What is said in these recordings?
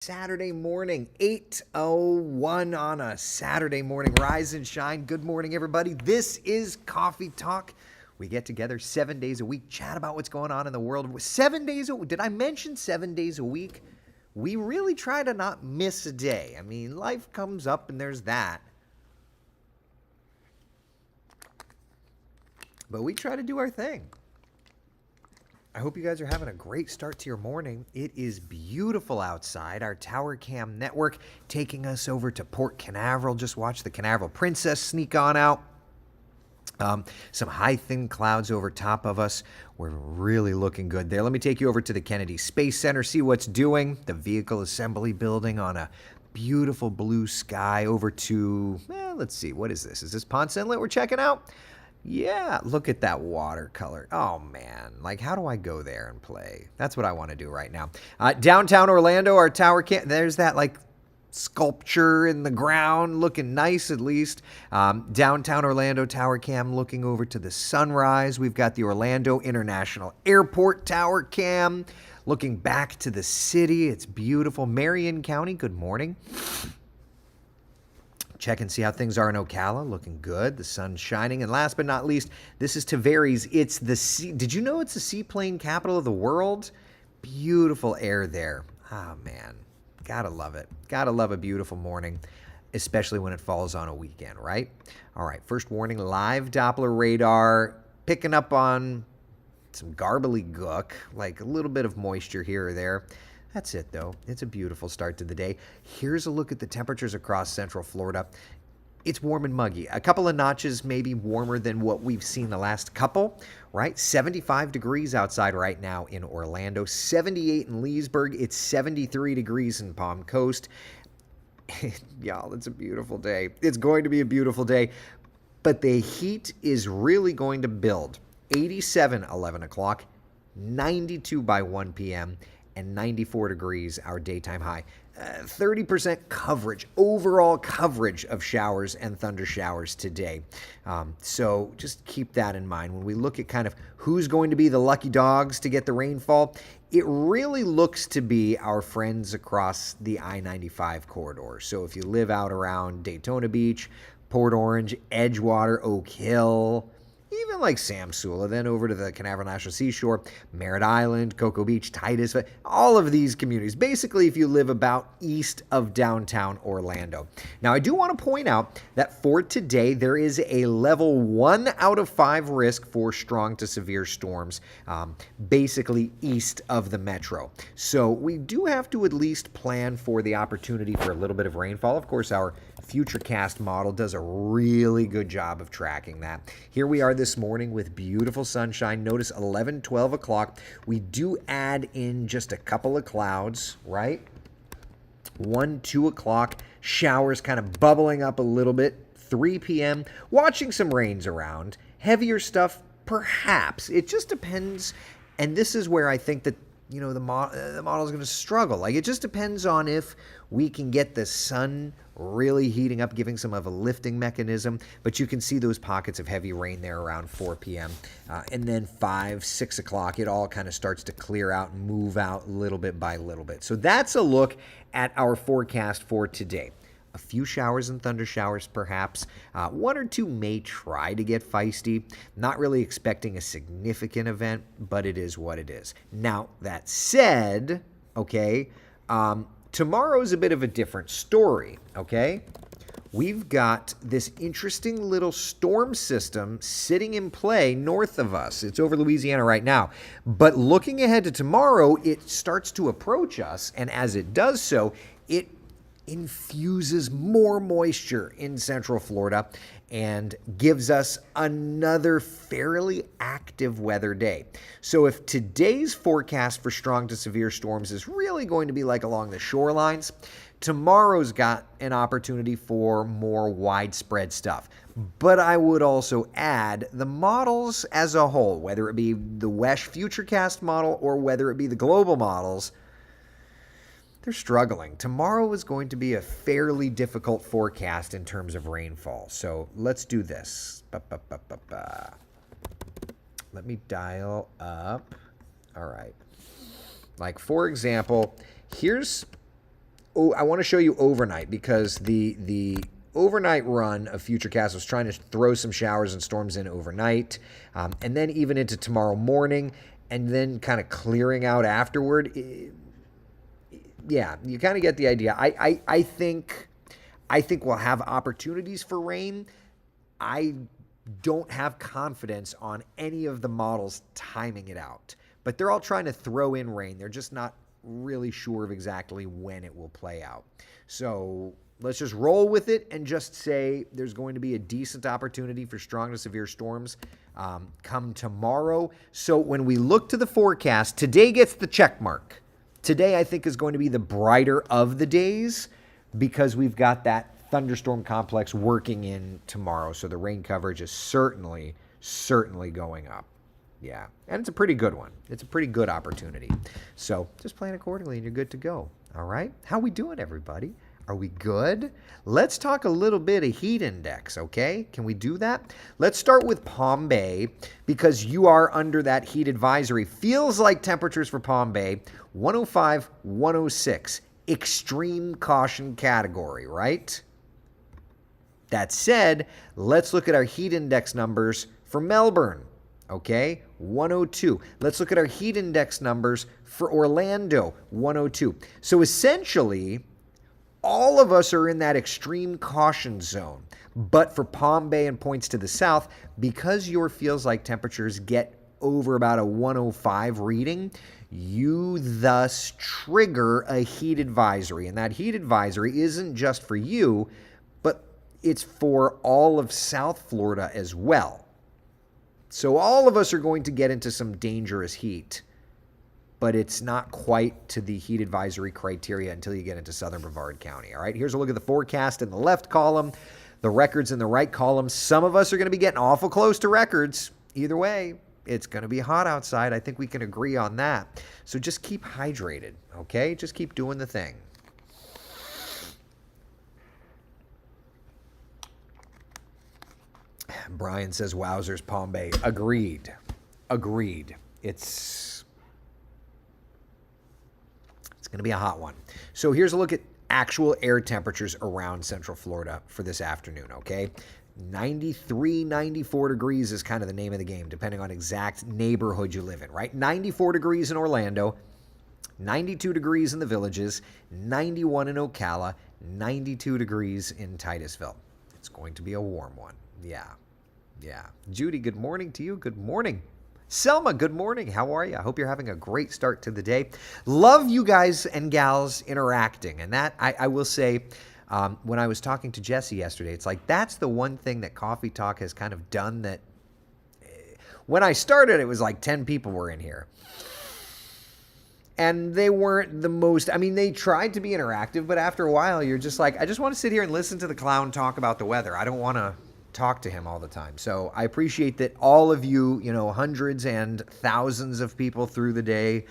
Saturday morning, 8:01 on a Saturday morning. Rise and shine. Good morning, everybody. This is Coffee Talk. We get together 7 days a week, chat about what's going on in the world. 7 days a week. Did I mention 7 days a week? We really try to not miss a day. I mean, life comes up and there's that. But we try to do our thing. I hope you guys are having a great start to your morning. It is beautiful outside. Our Tower Cam network taking us over to Port Canaveral. Just watch the Canaveral Princess sneak on out. Some high, thin clouds over top of us. We're really looking good there. Let me take you over to the Kennedy Space Center, see what's doing. The vehicle assembly building on a beautiful blue sky over to, let's see, what is this? Is this Ponce Inlet we're checking out? Yeah, look at that watercolor. Oh, man. Like, how do I go there and play? That's what I want to do right now. Downtown Orlando, our tower, there's that, like, sculpture in the ground, looking nice at least. Downtown Orlando Tower Cam looking over to the sunrise. We've got the Orlando International Airport Tower Cam looking back to the city. It's beautiful. Marion County, good morning. Check and see how things are in Ocala. Looking good. The sun's shining. And last but not least, this is Tavares. It's the sea. Did you know it's the seaplane capital of the world? Beautiful air there. Oh, man. Gotta love it. Gotta love a beautiful morning, especially when it falls on a weekend, right? All right. First warning, live Doppler radar. Picking up on some garbly gook, like a little bit of moisture here or there. That's it, though. It's a beautiful start to the day. Here's a look at the temperatures across Central Florida. It's warm and muggy. A couple of notches maybe warmer than what we've seen the last couple, right? 75 degrees outside right now in Orlando, 78 in Leesburg. It's 73 degrees in Palm Coast. Y'all, it's a beautiful day. It's going to be a beautiful day, but the heat is really going to build. 87, 11 o'clock, 92 by 1 p.m., and 94 degrees, our daytime high. 30% coverage, overall coverage of showers and thunder showers today. So just keep that in mind. When we look at kind of who's going to be the lucky dogs to get the rainfall, it really looks to be our friends across the I-95 corridor. So if you live out around Daytona Beach, Port Orange, Edgewater, Oak Hill, even like Samsula, then over to the Canaveral National Seashore, Merritt Island, Cocoa Beach, Titus, all of these communities. Basically, if you live about east of downtown Orlando. Now, I do want to point out that for today, there is a level 1 out of 5 risk for strong to severe storms, basically east of the metro. So we do have to at least plan for the opportunity for a little bit of rainfall. Of course, our Futurecast model does a really good job of tracking that. Here we are this morning with beautiful sunshine. Notice 11, 12 o'clock. We do add in just a couple of clouds, right? 1, 2 o'clock. Showers kind of bubbling up a little bit. 3 p.m. Watching some rains around. Heavier stuff, perhaps. It just depends. And this is where I think that the model is going to struggle. Like, it just depends on if we can get the sun really heating up, giving some of a lifting mechanism. But you can see those pockets of heavy rain there around 4 p.m. And then 5, 6 o'clock, it all kind of starts to clear out and move out little bit by little bit. So that's a look at our forecast for today. A few showers and thunder showers, perhaps. 1 or 2 may try to get feisty. Not really expecting a significant event, but it is what it is. Now, that said, okay, tomorrow's a bit of a different story, okay? We've got this interesting little storm system sitting in play north of us. It's over Louisiana right now. But looking ahead to tomorrow, it starts to approach us, and as it does so, it infuses more moisture in Central Florida and gives us another fairly active weather day. So if today's forecast for strong to severe storms is really going to be like along the shorelines, tomorrow's got an opportunity for more widespread stuff. But I would also add the models as a whole, whether it be the WESH Futurecast model or whether it be the global models, they're struggling. Tomorrow is going to be a fairly difficult forecast in terms of rainfall. So let's do this. Let me dial up. All right. Like, for example, here's I want to show you overnight, because the overnight run of Futurecast was trying to throw some showers and storms in overnight, and then even into tomorrow morning, and then kind of clearing out afterward. Yeah, you kind of get the idea. I think we'll have opportunities for rain. I don't have confidence on any of the models timing it out, but they're all trying to throw in rain. They're just not really sure of exactly when it will play out. So let's just roll with it and just say there's going to be a decent opportunity for strong to severe storms come tomorrow. So when we look to the forecast, today gets the check mark. Today, I think, is going to be the brighter of the days, because we've got that thunderstorm complex working in tomorrow. So the rain coverage is certainly going up. Yeah, and it's a pretty good one. It's a pretty good opportunity. So just plan accordingly and you're good to go. All right? How we doing, everybody? Are we good? Let's talk a little bit of heat index, okay? Can we do that? Let's start with Palm Bay, because you are under that heat advisory. Feels like temperatures for Palm Bay, 105, 106. Extreme caution category, right? That said, let's look at our heat index numbers for Melbourne. Okay, 102. Let's look at our heat index numbers for Orlando, 102. So essentially, all of us are in that extreme caution zone. But for Palm Bay and points to the south, because your feels like temperatures get over about a 105 reading, you thus trigger a heat advisory. And that heat advisory isn't just for you, but it's for all of South Florida as well. So all of us are going to get into some dangerous heat, but it's not quite to the heat advisory criteria until you get into southern Brevard County. All right, here's a look at the forecast in the left column, the records in the right column. Some of us are going to be getting awful close to records. Either way, it's going to be hot outside. I think we can agree on that. So just keep hydrated, okay? Just keep doing the thing. Brian says, wowzers, Palm Bay. Agreed. It's going to be a hot one. So here's a look at actual air temperatures around Central Florida for this afternoon, okay? 93, 94 degrees is kind of the name of the game, depending on exact neighborhood you live in, right? 94 degrees in Orlando, 92 degrees in the Villages, 91 in Ocala, 92 degrees in Titusville. It's going to be a warm one. Yeah. Judy, good morning to you. Good morning. Selma, good morning. How are you? I hope you're having a great start to the day. Love you guys and gals interacting. And that, I will say, when I was talking to Jesse yesterday, it's like that's the one thing that Coffee Talk has kind of done that when I started, it was like 10 people were in here. And they weren't the most, I mean, they tried to be interactive, but after a while, you're just like, I just want to sit here and listen to the clown talk about the weather. I don't want to talk to him all the time. So I appreciate that all of you, hundreds and thousands of people through the day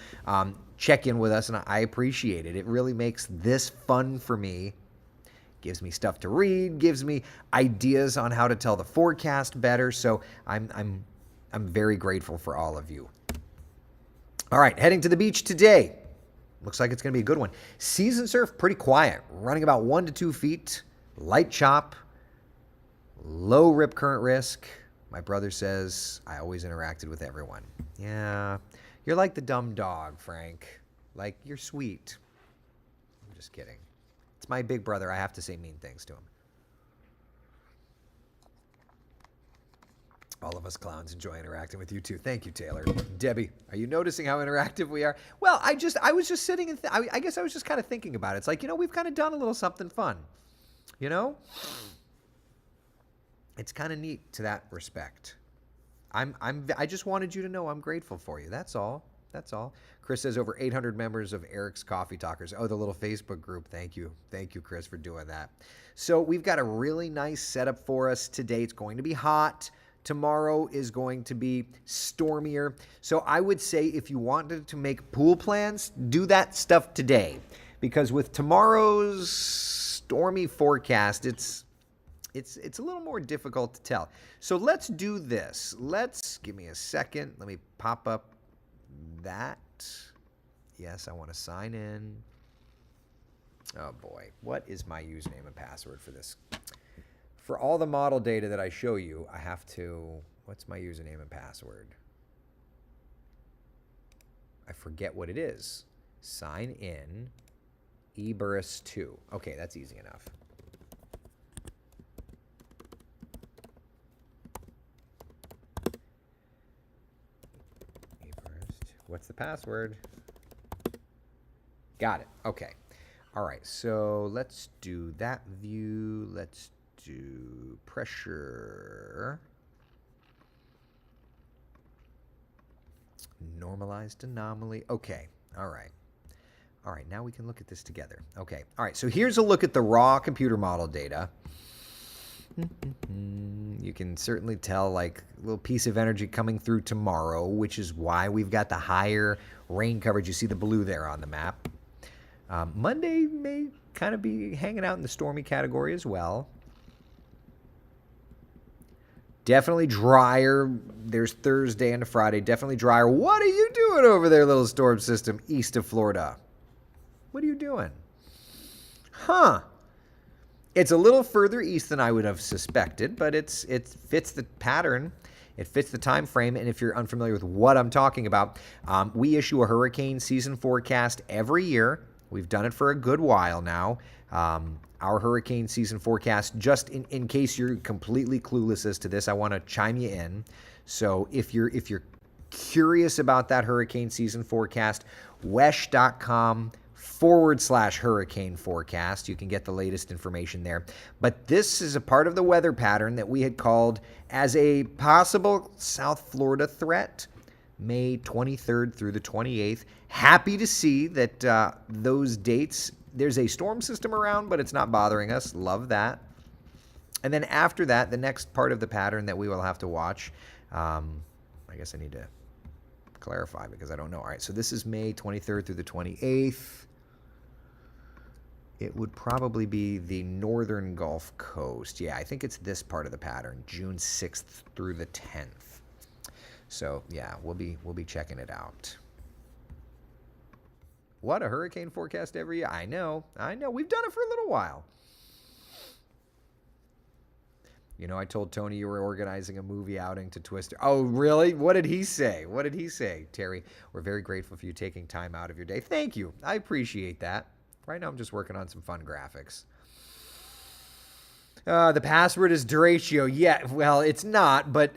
check in with us, and I appreciate it. It really makes this fun for me. Gives me stuff to read, gives me ideas on how to tell the forecast better. So I'm very grateful for all of you. All right, heading to the beach today. Looks like it's going to be a good one. Season surf, pretty quiet, running about 1 to 2 feet, light chop. Low rip current risk. My brother says, I always interacted with everyone. Yeah, you're like the dumb dog, Frank. Like, you're sweet. I'm just kidding. It's my big brother. I have to say mean things to him. All of us clowns enjoy interacting with you too. Thank you, Taylor. Debbie, are you noticing how interactive we are? Well, I was just sitting and I guess I was just kind of thinking about it. It's like, we've kind of done a little something fun. It's kind of neat to that respect. I just wanted you to know I'm grateful for you. That's all. Chris says over 800 members of Eric's Coffee Talkers. Oh, the little Facebook group. Thank you, Chris, for doing that. So we've got a really nice setup for us today. It's going to be hot. Tomorrow is going to be stormier. So I would say if you wanted to make pool plans, do that stuff today. Because with tomorrow's stormy forecast, it's a little more difficult to tell. So let's do this. Give me a second. Let me pop up that. Yes, I want to sign in. Oh boy, what is my username and password for this? For all the model data that I show you, I have to, what's my username and password? I forget what it is. Sign in, eburris2. Okay, that's easy enough. What's the password? Got it. Okay. All right. So let's do that view. Let's do pressure. Normalized anomaly. Okay. All right. All right. Now we can look at this together. Okay. All right. So here's a look at the raw computer model data. You can certainly tell like a little piece of energy coming through tomorrow, which is why we've got the higher rain coverage. You see the blue there on the map. Monday may kind of be hanging out in the stormy category as well. Definitely drier. There's Thursday and Friday. Definitely drier. What are you doing over there, little storm system east of Florida? What are you doing? Huh. It's a little further east than I would have suspected, but it fits the pattern. It fits the time frame, and if you're unfamiliar with what I'm talking about, we issue a hurricane season forecast every year. We've done it for a good while now. Our hurricane season forecast, just in case you're completely clueless as to this, I want to chime you in. So if you're curious about that hurricane season forecast, wesh.com/hurricane forecast. You can get the latest information there. But this is a part of the weather pattern that we had called as a possible South Florida threat, May 23rd through the 28th. Happy to see that those dates, there's a storm system around, but it's not bothering us. Love that. And then after that, the next part of the pattern that we will have to watch, I guess I need to clarify because I don't know. All right, so this is May 23rd through the 28th. It would probably be the northern Gulf Coast. Yeah, I think it's this part of the pattern, June 6th through the 10th. So yeah, we'll be checking it out. What, a hurricane forecast every year? I know. We've done it for a little while. You know, I told Tony you were organizing a movie outing to Twister. Oh, really? What did he say? Terry, we're very grateful for you taking time out of your day. Thank you. I appreciate that. Right now, I'm just working on some fun graphics. The password is Derecho. Yeah, well, it's not, but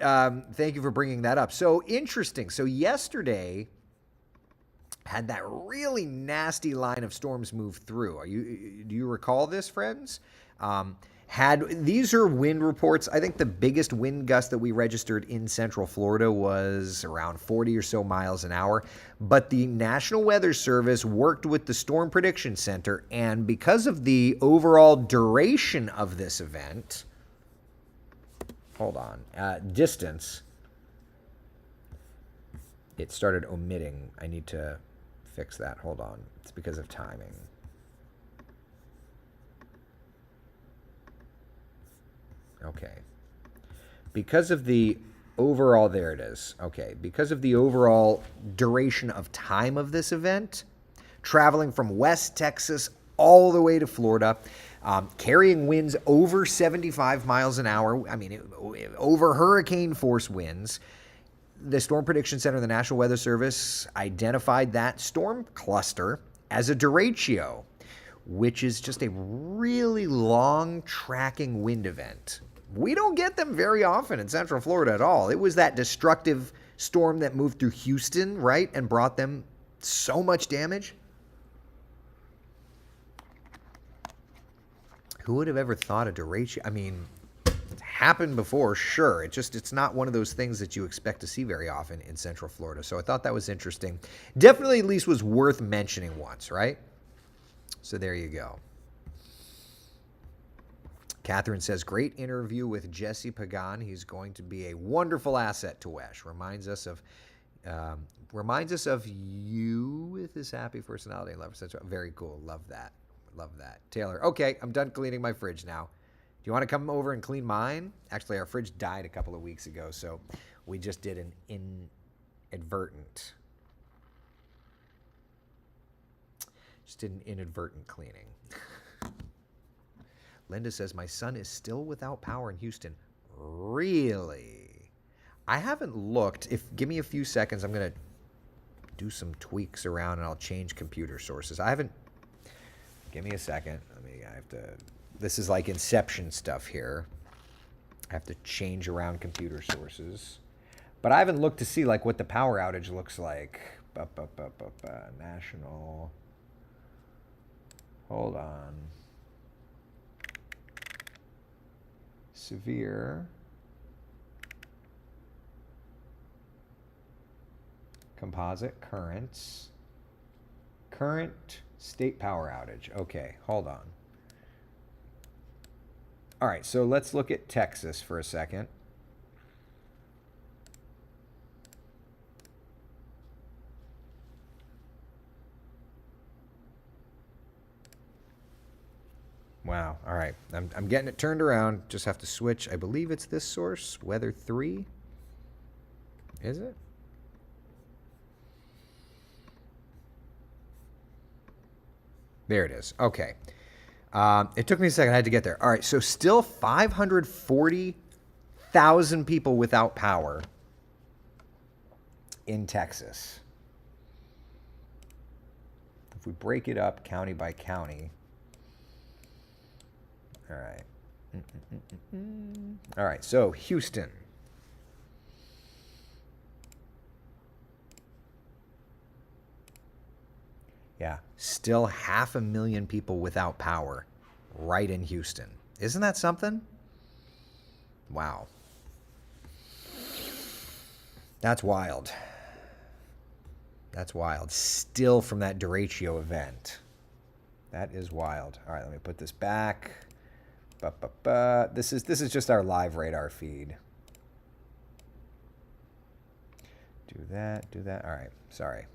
thank you for bringing that up. So interesting. So yesterday had that really nasty line of storms move through. Do you recall this, friends? These are wind reports. I think the biggest wind gust that we registered in Central Florida was around 40 or so miles an hour. But the National Weather Service worked with the Storm Prediction Center, and because of the overall duration of this event, distance, it started omitting. I need to fix that. Hold on. It's because of timing. Okay. Because of the overall, there it is. Okay. Because of the overall duration of time of this event, traveling from West Texas all the way to Florida, carrying winds over 75 miles an hour. I mean, over hurricane force winds. The Storm Prediction Center of the National Weather Service identified that storm cluster as a derecho, which is just a really long tracking wind event. We don't get them very often in Central Florida at all. It was that destructive storm that moved through Houston, right, and brought them so much damage. Who would have ever thought a derecho? I mean, it's happened before, sure. It's not one of those things that you expect to see very often in Central Florida. So I thought that was interesting. Definitely at least was worth mentioning once, right? So there you go. Catherine says, great interview with Jesse Pagan. He's going to be a wonderful asset to WESH. Reminds us of you with his happy personality and love. Very cool. Love that. Taylor, okay, I'm done cleaning my fridge now. Do you want to come over and clean mine? Actually, our fridge died a couple of weeks ago, so we just did an inadvertent. Just did an inadvertent cleaning. Linda says, my son is still without power in Houston. Really? I haven't looked. Give me a few seconds. I'm going to do some tweaks around and I'll change computer sources. Give me a second. This is like Inception stuff here. I have to change around computer sources. But I haven't looked to see like what the power outage looks like. National. Hold on. Severe. Composite currents. Current state power outage. Okay, hold on. All right, so let's look at Texas for a second. Wow, all right. I'm getting it turned around. Just have to switch. I believe it's this source, Weather 3. Is it? There it is. Okay. It took me a second. I had to get there. All right. So still 540,000 people without power in Texas. If we break it up county by county. All right. All right. So Houston. Yeah, still 500,000 people without power right in Houston. Isn't that something? Wow. That's wild. That's wild. Still from that Derecho event. That is wild. All right, let me put this back. This is just our live radar feed. Do that. All right, sorry.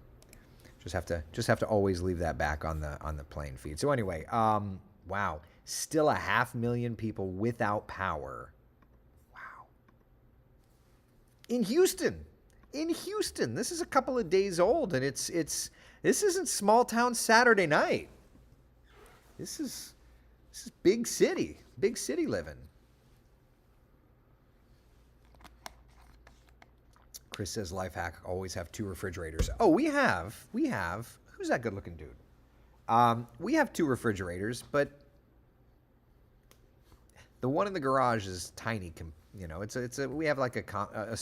Just have to always leave that back on the plane feed. So anyway, wow, still 500,000 people without power. Wow. In Houston, this is a couple of days old, and this isn't small town Saturday night. This is big city living. Chris says, life hack, always have 2 refrigerators. Oh, we have. Who's that good-looking dude? We have 2 refrigerators, but the one in the garage is tiny. You know, we have like a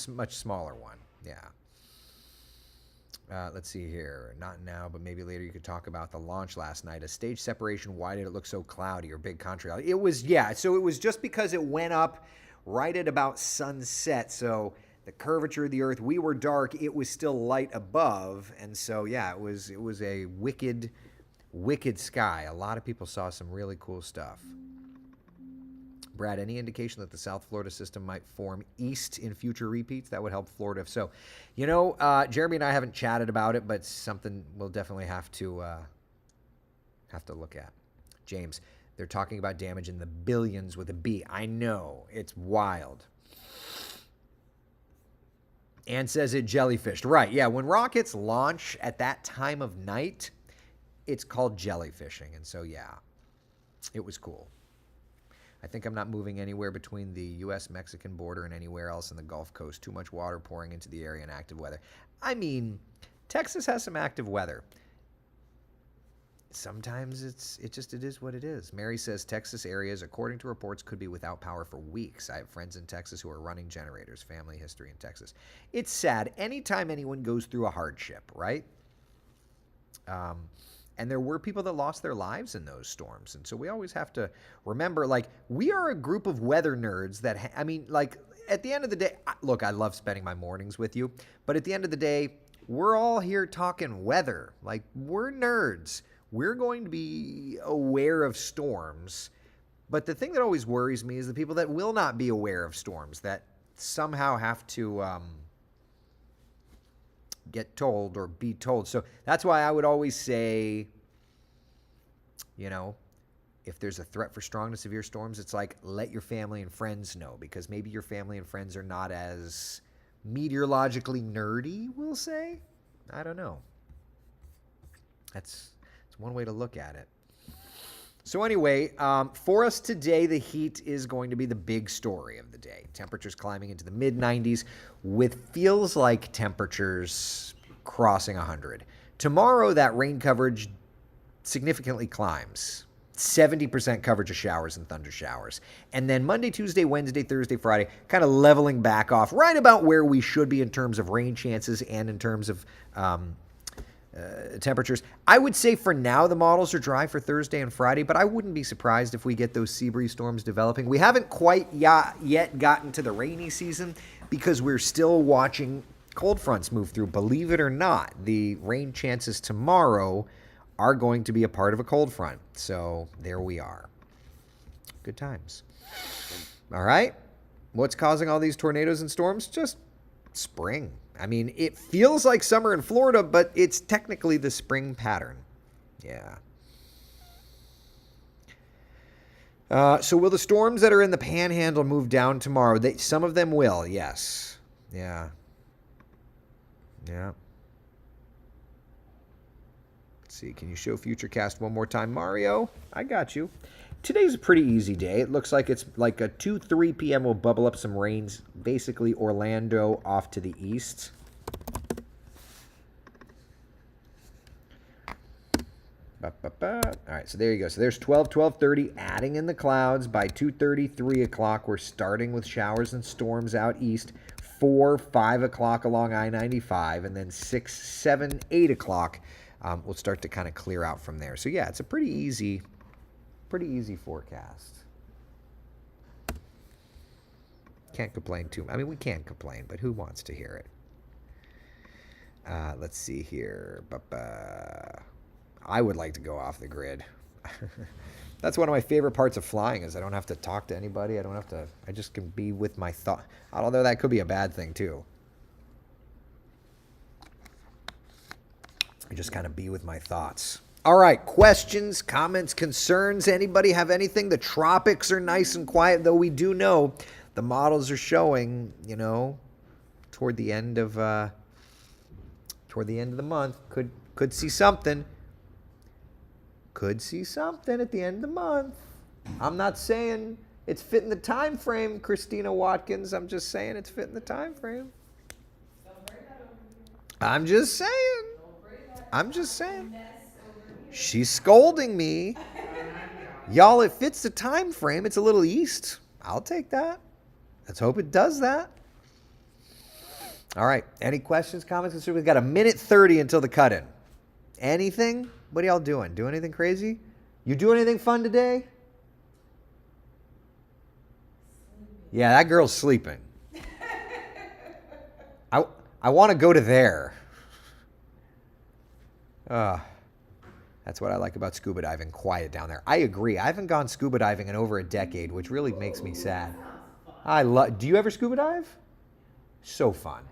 much smaller one. Yeah. Let's see here. Not now, but maybe later you could talk about the launch last night. A stage separation. Why did it look so cloudy or big contrary? It was, yeah. So it was just because it went up right at about sunset. So the curvature of the earth, we were dark, it was still light above, and so yeah, it was a wicked sky. A lot of people saw some really cool stuff. Brad, any indication that the South Florida system might form east in future repeats? That would help Florida. If so, you know, Jeremy and I haven't chatted about it, but something we'll definitely have to look at. James, they're talking about damage in the billions with a B. I know, it's wild. And says it jellyfished. Right, yeah, when rockets launch at that time of night, it's called jellyfishing. And so, yeah, it was cool. I think I'm not moving anywhere between the U.S.-Mexican border and anywhere else in the Gulf Coast. Too much water pouring into the area and active weather. I mean, Texas has some active weather. Sometimes it is what it is. Mary says Texas areas, according to reports, could be without power for weeks. I have friends in Texas who are running generators. Family history in Texas. It's sad. Anytime anyone goes through a hardship, right? And there were people that lost their lives in those storms. And so we always have to remember, like, we are a group of weather nerds that, I mean, like, at the end of the day, look, I love spending my mornings with you. But at the end of the day, we're all here talking weather. Like, we're nerds. We're going to be aware of storms, but the thing that always worries me is the people that will not be aware of storms, that somehow have to get told or be told. So that's why I would always say, you know, if there's a threat for strong to severe storms, it's like, let your family and friends know, because maybe your family and friends are not as meteorologically nerdy, we'll say. I don't know. That's It's one way to look at it. So anyway, for us today, the heat is going to be the big story of the day. Temperatures climbing into the mid-90s with feels like temperatures crossing 100. Tomorrow, that rain coverage significantly climbs. 70% coverage of showers and thunder showers. And then Monday, Tuesday, Wednesday, Thursday, Friday, kind of leveling back off right about where we should be in terms of rain chances and in terms of temperatures. I would say for now the models are dry for Thursday and Friday, but I wouldn't be surprised if we get those sea breeze storms developing. We haven't quite yet gotten to the rainy season because we're still watching cold fronts move through. Believe it or not, the rain chances tomorrow are going to be a part of a cold front. So there we are. Good times. All right. What's causing all these tornadoes and storms? Just spring. I mean, it feels like summer in Florida, but it's technically the spring pattern. Yeah. So will the storms that are in the panhandle move down tomorrow? Some of them will, yes. Yeah. Yeah. Let's see. Can you show Futurecast one more time, Mario? I got you. Today's a pretty easy day. It looks like it's like a 3 p.m. will bubble up some rains. Basically, Orlando off to the east. All right, so there you go. So there's 12:30, adding in the clouds. By 2:30, 3 o'clock, we're starting with showers and storms out east. 4, 5 o'clock along I-95, and then 6, 7, 8 o'clock, we'll start to kind of clear out from there. So yeah, it's a pretty easy forecast. Can't complain too. I mean, we can't complain, but who wants to hear it? Let's see here. I would like to go off the grid. That's one of my favorite parts of flying is I don't have to talk to anybody. I just can be with my thought. Although that could be a bad thing too. I just kind of be with my thoughts. All right, questions, comments, concerns. Anybody have anything? The tropics are nice and quiet, though we do know the models are showing, toward the end of the month, could see something. Could see something at the end of the month. I'm not saying it's fitting the time frame, Christina Watkins. I'm just saying it's fitting the time frame. I'm just saying. She's scolding me. Y'all, it fits the time frame. It's a little east. I'll take that. Let's hope it does that. All right. Any questions, comments, concerns? We've got 1:30 until the cut-in. Anything? What are y'all doing? Doing anything crazy? You doing anything fun today? Yeah, that girl's sleeping. I want to go to there. That's what I like about scuba diving. Quiet down there. I agree. I haven't gone scuba diving in over a decade, which really makes me sad. Do you ever scuba dive? So fun.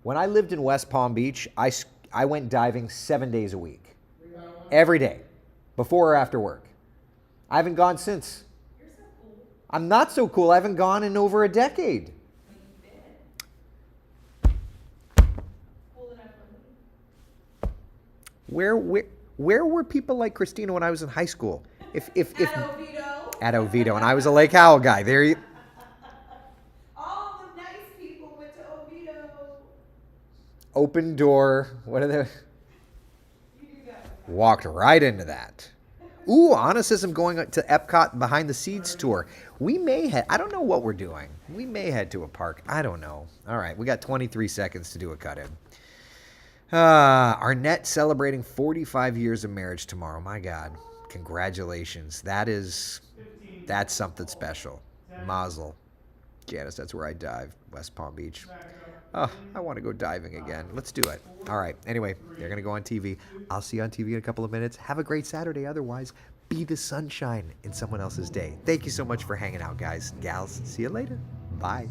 When I lived in West Palm Beach, I went diving 7 days a week. Every day. Before or after work. I haven't gone since. You're so cool. I'm not so cool. I haven't gone in over a decade. Cool enough for me. Where were people like Christina when I was in high school? If at Oviedo. At Oviedo, and I was a Lake Howell guy. There you. All the nice people went to Oviedo. Open door. What are the? Walked right into that. Ooh, Anna says I'm going to Epcot Behind the Seeds tour. We may head. I don't know what we're doing. We may head to a park. I don't know. All right, we got 23 seconds to do a cut-in. Arnett celebrating 45 years of marriage tomorrow. My God, congratulations. That's something special. Mazel. Janice, that's where I dive. West Palm Beach. Oh, I want to go diving again. Let's do it. All right. Anyway, they're going to go on TV. I'll see you on TV in a couple of minutes. Have a great Saturday. Otherwise, be the sunshine in someone else's day. Thank you so much for hanging out, guys and gals. See you later. Bye.